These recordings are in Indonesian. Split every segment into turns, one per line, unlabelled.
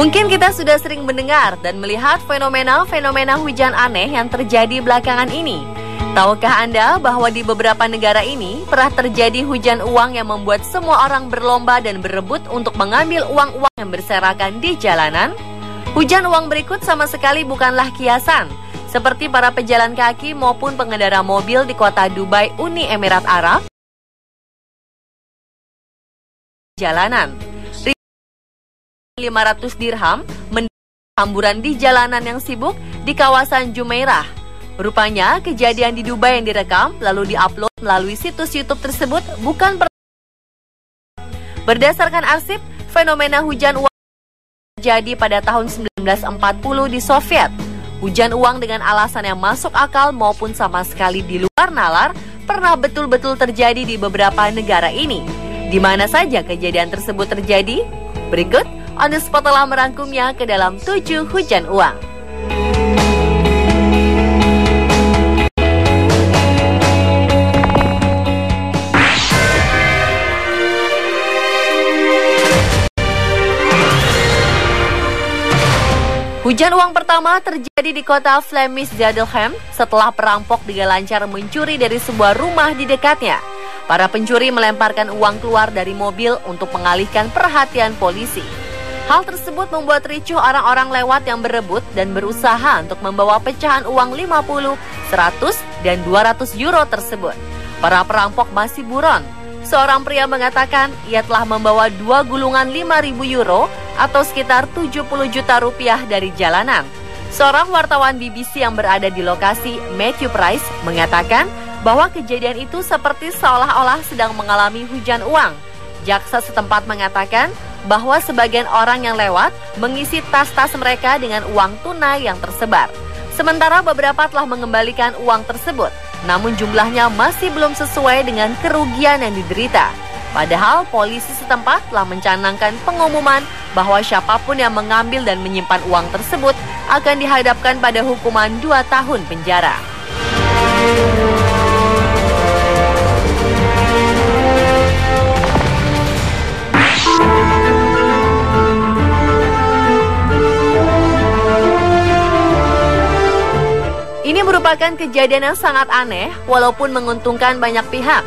Mungkin kita sudah sering mendengar dan melihat fenomena-fenomena hujan aneh yang terjadi belakangan ini. Tahukah Anda bahwa di beberapa negara ini pernah terjadi hujan uang yang membuat semua orang berlomba dan berebut untuk mengambil uang-uang yang berserakan di jalanan? Hujan uang berikut sama sekali bukanlah kiasan, seperti para pejalan kaki maupun pengendara mobil di kota Dubai, Uni Emirat Arab. Jalanan 500 dirham hamburan di jalanan yang sibuk di kawasan Jumeirah. Rupanya kejadian di Dubai yang direkam lalu diupload melalui situs YouTube tersebut bukan berdasarkan arsip. Fenomena hujan uang terjadi pada tahun 1940 di Soviet. Hujan uang dengan alasan yang masuk akal maupun sama sekali di luar nalar pernah betul-betul terjadi di beberapa negara ini. Di mana saja kejadian tersebut terjadi? Berikut On The Spot telah merangkumnya ke dalam 7 hujan uang. Hujan uang pertama terjadi di kota Flemish Zadelhem setelah perampok dengan lancar mencuri dari sebuah rumah di dekatnya. Para pencuri melemparkan uang keluar dari mobil untuk mengalihkan perhatian polisi. Hal tersebut membuat ricuh orang-orang lewat yang berebut dan berusaha untuk membawa pecahan uang 50, 100, dan 200 euro tersebut. Para perampok masih buron. Seorang pria mengatakan ia telah membawa 2 gulungan 5.000 euro atau sekitar 70 juta rupiah dari jalanan. Seorang wartawan BBC yang berada di lokasi, Matthew Price, mengatakan bahwa kejadian itu seperti seolah-olah sedang mengalami hujan uang. Jaksa setempat mengatakan bahwa sebagian orang yang lewat mengisi tas-tas mereka dengan uang tunai yang tersebar. Sementara beberapa telah mengembalikan uang tersebut, namun jumlahnya masih belum sesuai dengan kerugian yang diderita. Padahal polisi setempat telah mencanangkan pengumuman bahwa siapapun yang mengambil dan menyimpan uang tersebut akan dihadapkan pada hukuman 2 tahun penjara. Ini merupakan kejadian yang sangat aneh walaupun menguntungkan banyak pihak.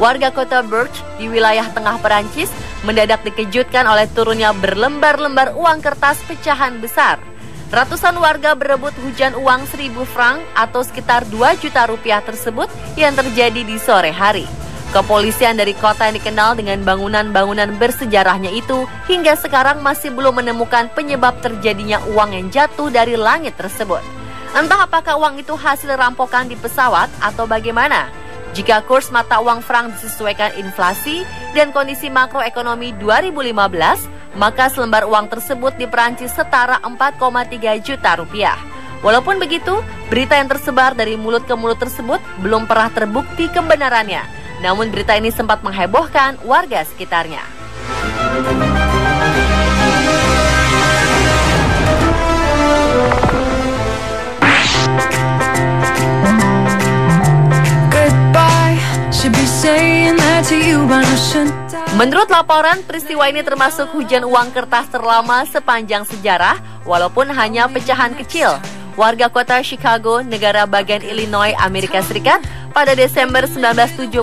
Warga kota Bourges di wilayah tengah Perancis mendadak dikejutkan oleh turunnya berlembar-lembar uang kertas pecahan besar. Ratusan warga berebut hujan uang 1.000 franc atau sekitar 2 juta rupiah tersebut yang terjadi di sore hari. Kepolisian dari kota yang dikenal dengan bangunan-bangunan bersejarahnya itu hingga sekarang masih belum menemukan penyebab terjadinya uang yang jatuh dari langit tersebut. Entah apakah uang itu hasil rampokan di pesawat atau bagaimana. Jika kurs mata uang franc disesuaikan inflasi dan kondisi makroekonomi 2015, maka selembar uang tersebut di Perancis setara 4,3 juta rupiah. Walaupun begitu, berita yang tersebar dari mulut ke mulut tersebut belum pernah terbukti kebenarannya. Namun berita ini sempat menghebohkan warga sekitarnya. Menurut laporan, peristiwa ini termasuk hujan uang kertas terlama sepanjang sejarah, walaupun hanya pecahan kecil. Warga kota Chicago, negara bagian Illinois, Amerika Serikat, pada Desember 1975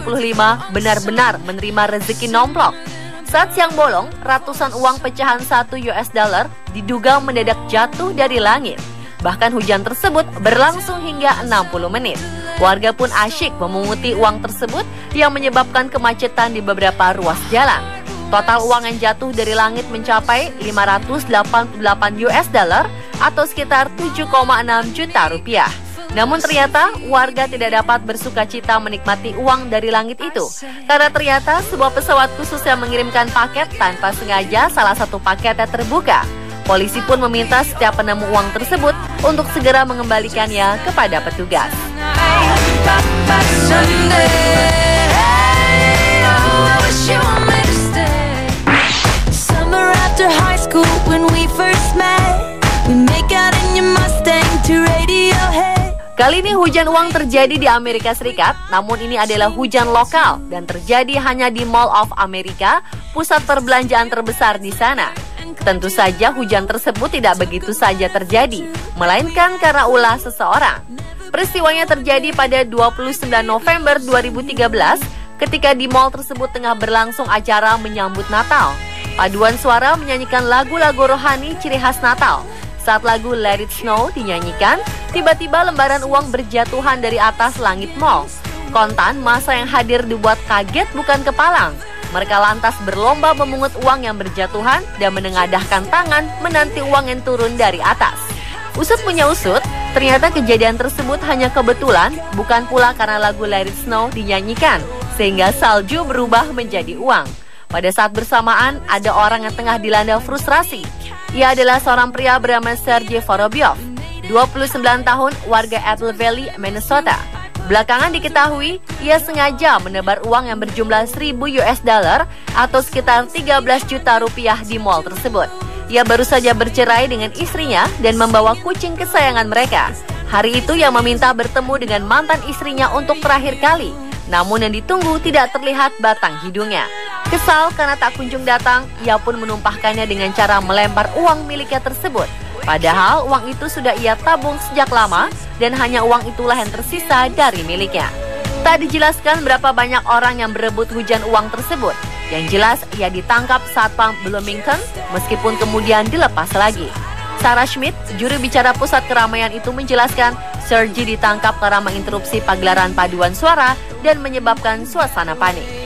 benar-benar menerima rezeki nomplok. Saat siang bolong, ratusan uang pecahan $1 diduga mendadak jatuh dari langit. Bahkan hujan tersebut berlangsung hingga 60 menit. Warga pun asyik memunguti uang tersebut yang menyebabkan kemacetan di beberapa ruas jalan. Total uang yang jatuh dari langit mencapai $588 atau sekitar 7,6 juta rupiah. Namun ternyata warga tidak dapat bersukacita menikmati uang dari langit itu karena ternyata sebuah pesawat khusus yang mengirimkan paket tanpa sengaja salah satu paketnya terbuka. Polisi pun meminta setiap penemu uang tersebut untuk segera mengembalikannya kepada petugas. Kali ini hujan uang terjadi di Amerika Serikat, namun ini adalah hujan lokal dan terjadi hanya di Mall of America, pusat perbelanjaan terbesar di sana. Tentu saja hujan tersebut tidak begitu saja terjadi, melainkan karena ulah seseorang. Peristiwanya terjadi pada 29 November 2013 ketika di mal tersebut tengah berlangsung acara menyambut Natal. Paduan suara menyanyikan lagu-lagu rohani ciri khas Natal. Saat lagu Let It Snow dinyanyikan, tiba-tiba lembaran uang berjatuhan dari atas langit mal. Kontan, masa yang hadir dibuat kaget bukan kepalang. Mereka lantas berlomba memungut uang yang berjatuhan dan menengadahkan tangan menanti uang yang turun dari atas. Usut punya usut, ternyata kejadian tersebut hanya kebetulan, bukan pula karena lagu Let It Snow dinyanyikan, sehingga salju berubah menjadi uang. Pada saat bersamaan, ada orang yang tengah dilanda frustrasi. Ia adalah seorang pria bernama Sergey Vorobyov, 29 tahun, warga Apple Valley, Minnesota. Belakangan diketahui, ia sengaja menebar uang yang berjumlah $1.000 atau sekitar 13 juta rupiah di mal tersebut. Ia baru saja bercerai dengan istrinya dan membawa kucing kesayangan mereka. Hari itu ia meminta bertemu dengan mantan istrinya untuk terakhir kali. Namun yang ditunggu tidak terlihat batang hidungnya. Kesal karena tak kunjung datang, ia pun menumpahkannya dengan cara melempar uang miliknya tersebut. Padahal uang itu sudah ia tabung sejak lama dan hanya uang itulah yang tersisa dari miliknya. Tak dijelaskan berapa banyak orang yang berebut hujan uang tersebut. Yang jelas ia ditangkap Satpam Bloomington meskipun kemudian dilepas lagi. Sarah Schmidt, juru bicara pusat keramaian itu menjelaskan, Sergey ditangkap karena menginterupsi pagelaran paduan suara dan menyebabkan suasana panik.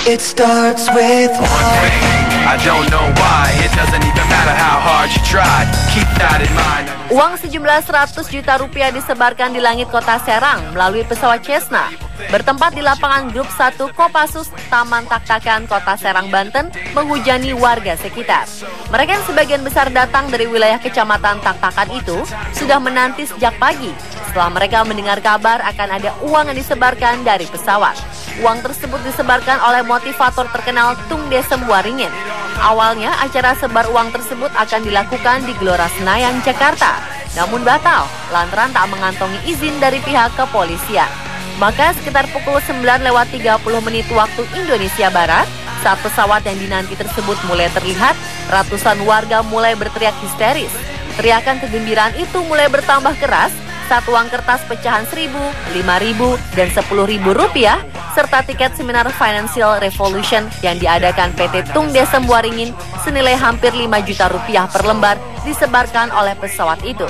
It starts with I don't know why. It doesn't even matter how hard you try. Keep that in mind.
Uang sejumlah 100 juta rupiah disebarkan di langit kota Serang melalui pesawat Cessna. Bertempat di lapangan grup 1 Kopassus, Taman Taktakan, Kota Serang, Banten, menghujani warga sekitar. Mereka yang sebagian besar datang dari wilayah kecamatan Taktakan itu sudah menanti sejak pagi setelah mereka mendengar kabar akan ada uang yang disebarkan dari pesawat. Uang tersebut disebarkan oleh motivator terkenal Tung Desem Waringin. Awalnya acara sebar uang tersebut akan dilakukan di Gelora Senayan, Jakarta. Namun batal lantaran tak mengantongi izin dari pihak kepolisian. Maka sekitar pukul 9:30 waktu Indonesia Barat, saat pesawat yang dinanti tersebut mulai terlihat, ratusan warga mulai berteriak histeris. Teriakan kegembiraan itu mulai bertambah keras saat uang kertas pecahan 1.000, 5.000, dan 10.000 rupiah serta tiket seminar Financial Revolution yang diadakan PT Tung Desem Waringin senilai hampir 5 juta rupiah per lembar disebarkan oleh pesawat itu.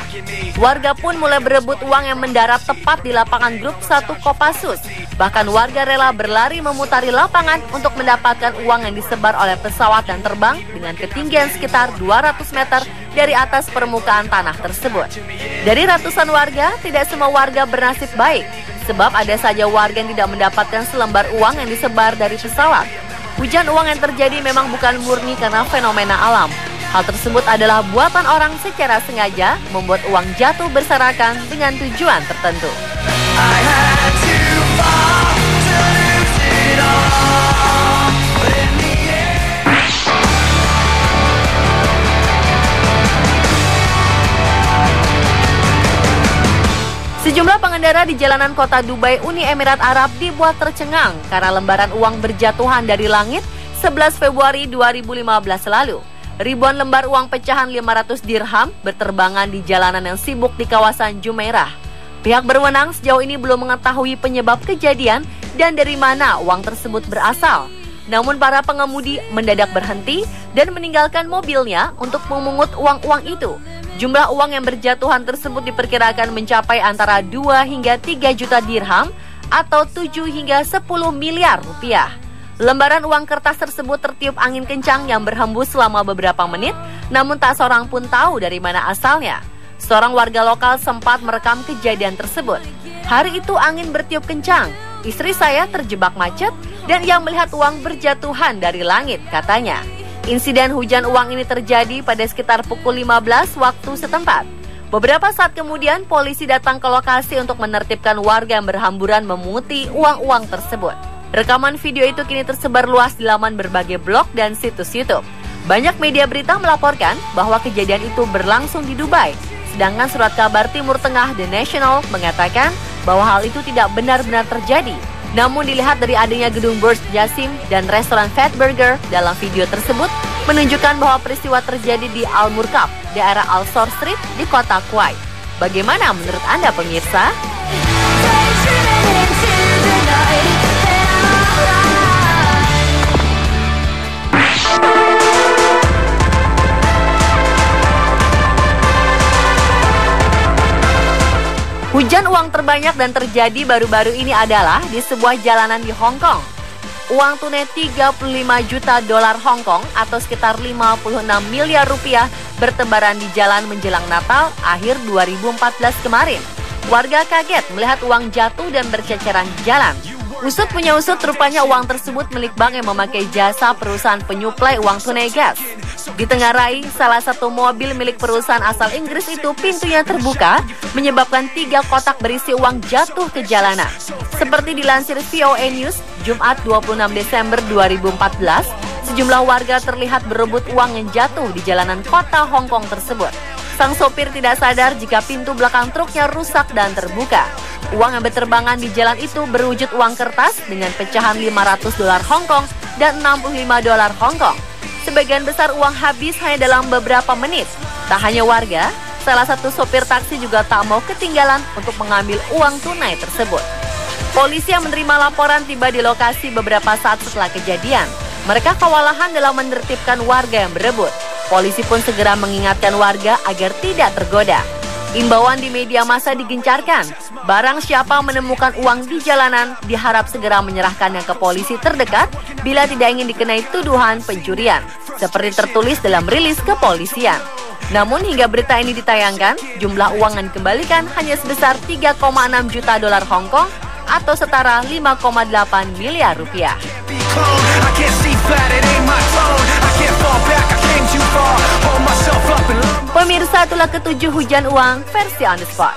Warga pun mulai berebut uang yang mendarat tepat di lapangan grup 1 Kopassus. Bahkan warga rela berlari memutari lapangan untuk mendapatkan uang yang disebar oleh pesawat dan terbang dengan ketinggian sekitar 200 meter dari atas permukaan tanah tersebut. Dari ratusan warga, tidak semua warga bernasib baik, sebab ada saja warga yang tidak mendapatkan selembar uang yang disebar dari pesawat. Hujan uang yang terjadi memang bukan murni karena fenomena alam. Hal tersebut adalah buatan orang secara sengaja membuat uang jatuh berserakan dengan tujuan tertentu. Sejumlah pengendara di jalanan kota Dubai, Uni Emirat Arab dibuat tercengang karena lembaran uang berjatuhan dari langit 11 Februari 2015 lalu. Ribuan lembar uang pecahan 500 dirham berterbangan di jalanan yang sibuk di kawasan Jumeirah. Pihak berwenang sejauh ini belum mengetahui penyebab kejadian dan dari mana uang tersebut berasal. Namun para pengemudi mendadak berhenti dan meninggalkan mobilnya untuk memungut uang-uang itu. Jumlah uang yang berjatuhan tersebut diperkirakan mencapai antara 2 hingga 3 juta dirham atau 7 hingga 10 miliar rupiah. Lembaran uang kertas tersebut tertiup angin kencang yang berhembus selama beberapa menit, namun tak seorang pun tahu dari mana asalnya. Seorang warga lokal sempat merekam kejadian tersebut. Hari itu angin bertiup kencang, istri saya terjebak macet dan ia melihat uang berjatuhan dari langit, katanya. Insiden hujan uang ini terjadi pada sekitar pukul 15 waktu setempat. Beberapa saat kemudian, polisi datang ke lokasi untuk menertibkan warga yang berhamburan memunguti uang-uang tersebut. Rekaman video itu kini tersebar luas di laman berbagai blog dan situs YouTube. Banyak media berita melaporkan bahwa kejadian itu berlangsung di Dubai, sedangkan surat kabar Timur Tengah The National mengatakan bahwa hal itu tidak benar-benar terjadi Namun dilihat dari adanya gedung Burj Jassim dan restoran Fat Burger dalam video tersebut menunjukkan bahwa peristiwa terjadi di Al Murkab, daerah Al Sor Street di kota Kuwait. Bagaimana menurut Anda pemirsa? Hujan uang terbanyak dan terjadi baru-baru ini adalah di sebuah jalanan di Hong Kong. Uang tunai 35 juta dolar Hong Kong atau sekitar 56 miliar rupiah bertebaran di jalan menjelang Natal akhir 2014 kemarin. Warga kaget melihat uang jatuh dan berceceran di jalan. Usut punya usut, rupanya uang tersebut milik bank yang memakai jasa perusahaan penyuplai uang tunai gas. Di tengah rai, salah satu mobil milik perusahaan asal Inggris itu pintunya terbuka, menyebabkan 3 kotak berisi uang jatuh ke jalanan. Seperti dilansir VOA News, Jumat 26 Desember 2014, sejumlah warga terlihat berebut uang yang jatuh di jalanan kota Hong Kong tersebut. Sang sopir tidak sadar jika pintu belakang truknya rusak dan terbuka. Uang yang berterbangan di jalan itu berwujud uang kertas dengan pecahan 500 dolar Hong Kong dan 65 dolar Hong Kong. Sebagian besar uang habis hanya dalam beberapa menit. Tak hanya warga, salah satu sopir taksi juga tak mau ketinggalan untuk mengambil uang tunai tersebut. Polisi yang menerima laporan tiba di lokasi beberapa saat setelah kejadian. Mereka kewalahan dalam menertibkan warga yang berebut. Polisi pun segera mengingatkan warga agar tidak tergoda. Imbauan di media massa digencarkan. Barang siapa menemukan uang di jalanan diharap segera menyerahkannya ke polisi terdekat bila tidak ingin dikenai tuduhan pencurian, seperti tertulis dalam rilis kepolisian. Namun hingga berita ini ditayangkan, jumlah uang yang dikembalikan hanya sebesar 3,6 juta dolar Hong Kong atau setara 5,8 miliar rupiah. Pemirsa, itulah ketujuh hujan uang versi on the spot.